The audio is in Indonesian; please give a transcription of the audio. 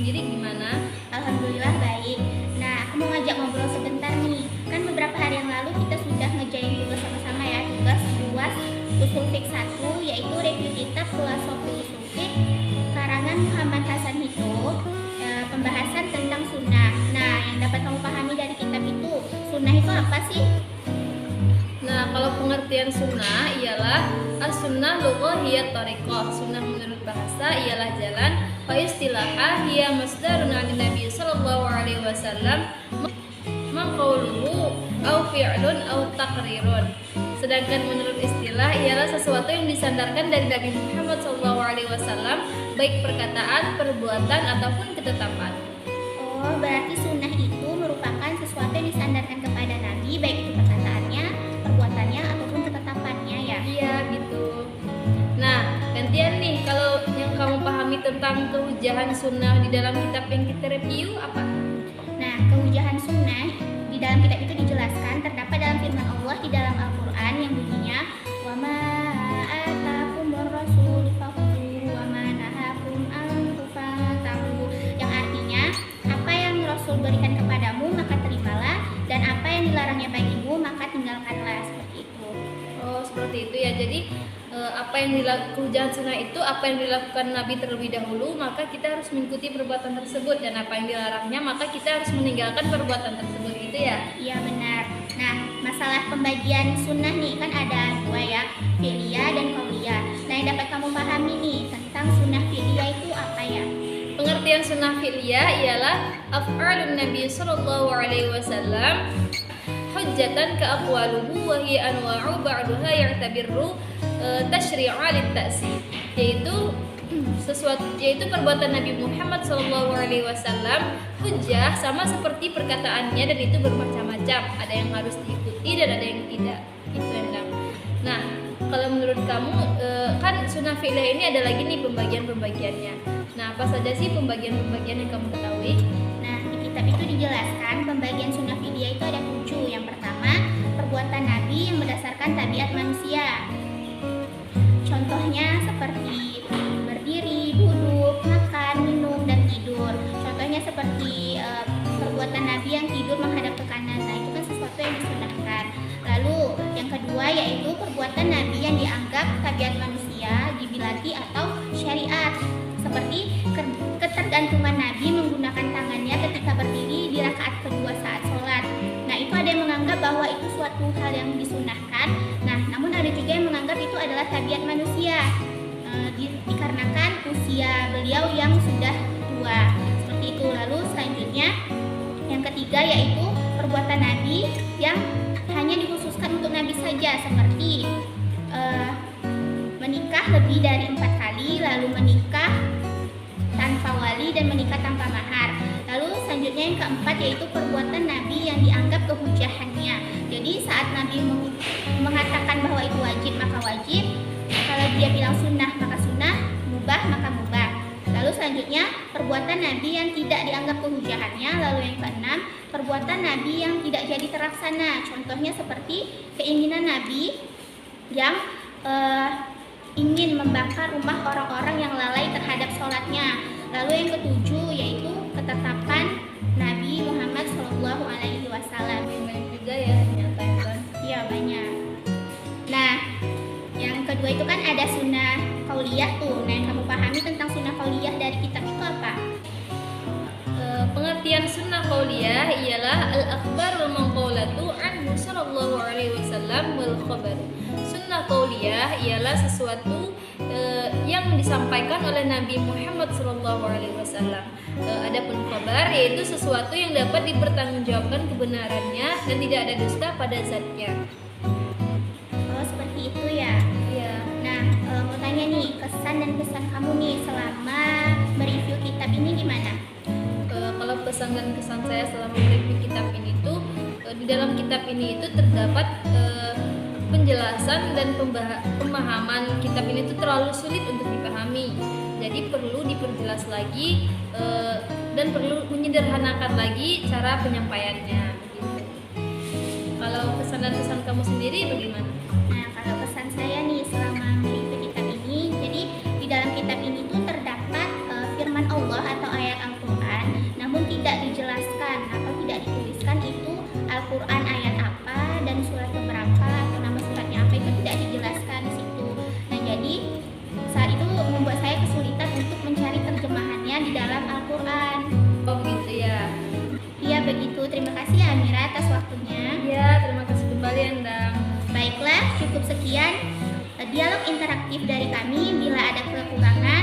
sendiri gimana? Alhamdulillah baik. Nah, aku mau ngajak ngobrol sebentar nih. Kan beberapa hari yang lalu kita sudah ngerjain tugas sama-sama ya, tugas UAS Usul Fiqh 1, yaitu review kitab Filosofi Usul Fiqh karangan Muhammad Hasan Hito, pembahasan tentang sunnah. Nah, yang dapat kamu pahami dari kitab itu, sunnah itu apa sih? Nah, kalau pengertian sunnah ialah as-sunnah lughah hiya tariqah. Sunnah menurut bahasa ialah jalan, wa istilahah hiya masdarun 'an Nabi sallallahu alaihi wasallam maqauluhu au fi'lun au taqrirun. Sedangkan menurut istilah ialah sesuatu yang disandarkan dari Nabi Muhammad sallallahu alaihi wasallam, baik perkataan, perbuatan ataupun ketetapan. Oh, berarti sunnah itu merupakan sesuatu yang disandarkan kepada Nabi, baik itu perkataannya, perbuatannya, ataupun ketetapannya ya. Iya, gitu. Nah, gantian nih, kalau yang kamu pahami tentang kehujahan sunnah di dalam kitab yang kita review apa? Nah, kehujahan sunnah di dalam kitab itu dijelaskan terdapat dalam firman Allah di dalam Al-Quran yang bunyinya wa ma atakumur rasul fakhudhu wa ma nahakum anhu fantahu, yang artinya apa yang Rasul berikan kepadamu maka terimalah, dan apa yang dilarangnya bagimu maka tinggalkanlah, seperti itu. Oh, seperti itu ya. Jadi apa yang dilakukan kehujahan sunnah itu apa yang dilakukan Nabi terlebih dahulu, maka kita harus mengikuti perbuatan tersebut, dan apa yang dilarangnya maka kita harus meninggalkan perbuatan tersebut, gitu ya. Iya benar. Nah, masalah pembagian sunnah nih kan ada dua ya, fi'liyah dan qauliyah. Nah, yang dapat kamu pahami nih tentang sunnah fi'liyah itu apa ya? Pengertian sunnah fi'liyah ialah af'alun Nabi sallallahu alaihi wasallam hujjatan ka aqwaluhu wa hiya anwa'u ba'daha ya'tabirru tasyri'a lit-ta'sir, yaitu perbuatan Nabi Muhammad sallallahu alaihi wasallam hujjah sama seperti perkataannya, dan itu bermacam-macam, ada yang harus diikuti dan ada yang tidak. Itu yang. Nah, kalau menurut kamu kan sunnah fi'liyah ini ada lagi nih pembagian-pembagiannya. Nah, apa saja sih pembagian-pembagian yang kamu ketahui? Nah, di kitab itu dijelaskan pembagian sunnah fi'liyah itu ada 7. Yang pertama, perbuatan Nabi yang berdasarkan tabiat manusia. Contohnya seperti berdiri, duduk, makan, minum, dan tidur. Contohnya seperti perbuatan Nabi yang tidur menghadap ke kanan. Nah, itu kan sesuatu yang disunahkan. Lalu yang kedua yaitu perbuatan Nabi yang dianggap tabiat manusia, dibilati atau syariat. Seperti ketergantungan Nabi menggunakan tangannya ketika berdiri di rakaat kedua saat sholat. Nah, itu ada yang menganggap bahwa itu suatu hal yang disunahkan. Nah, namun ada juga yang menganggap itu adalah tabiat manusia, dikarenakan usia beliau yang sudah tua. Seperti itu. Lalu selanjutnya yang ketiga yaitu perbuatan Nabi yang hanya dikhususkan untuk Nabi saja, seperti menikah lebih dari 4 kali, lalu menikah tanpa wali, dan menikah tanpa mahar. Lalu selanjutnya yang keempat yaitu perbuatan Nabi yang dianggap kehujahannya. Jadi saat Nabi mengatakan bahwa itu wajib maka wajib, kalau dia bilang sunnah maka sunnah, mubah maka mubah. Lalu selanjutnya perbuatan Nabi yang tidak dianggap kehujahannya. Lalu yang keenam, perbuatan Nabi yang tidak jadi terlaksana. Contohnya seperti keinginan Nabi yang ingin membakar rumah orang-orang yang lalai terhadap sholatnya. Lalu yang ketujuh yaitu ketetapan Nabi Muhammad Shallallahu Alaihi Wasallam. Banyak juga ya ternyata ya kan? Iya banyak. Nah, yang kedua itu kan ada sunnah qauliyah tuh. Nah, yang kamu pahami tentang sunnah qauliyah dari kitab itu apa? Pengertian sunnah qauliyah ialah al-akhbar wal manqulatu anhu sallallahu alaihi wasallam wal khabar. Sunnah qauliyah ialah sesuatu yang disampaikan oleh Nabi Muhammad sallallahu alaihi wasallam. Adapun khabar yaitu sesuatu yang dapat dipertanggungjawabkan kebenarannya dan tidak ada dusta pada zatnya. Oh, seperti itu ya. Iya. Nah, mau tanya nih, kesan dan pesan kamu nih selama mereview kitab ini gimana? Kalau pesan dan kesan saya selama mereview kitab ini tuh, di dalam kitab ini itu terdapat penjelasan dan pemahaman kitab ini tuh terlalu sulit untuk dipahami. Jadi perlu diperjelas lagi dan perlu menyederhanakan lagi cara penyampaiannya. Gitu. Kalau pesan dan kesan kamu sendiri bagaimana? Nah, kalau pesan saya nih selama mereview kitab ini, jadi di dalam kitab ini tuh terdapat firman Allah atau ayat Al-Quran Sekian dialog interaktif dari kami. Bila ada kekurangan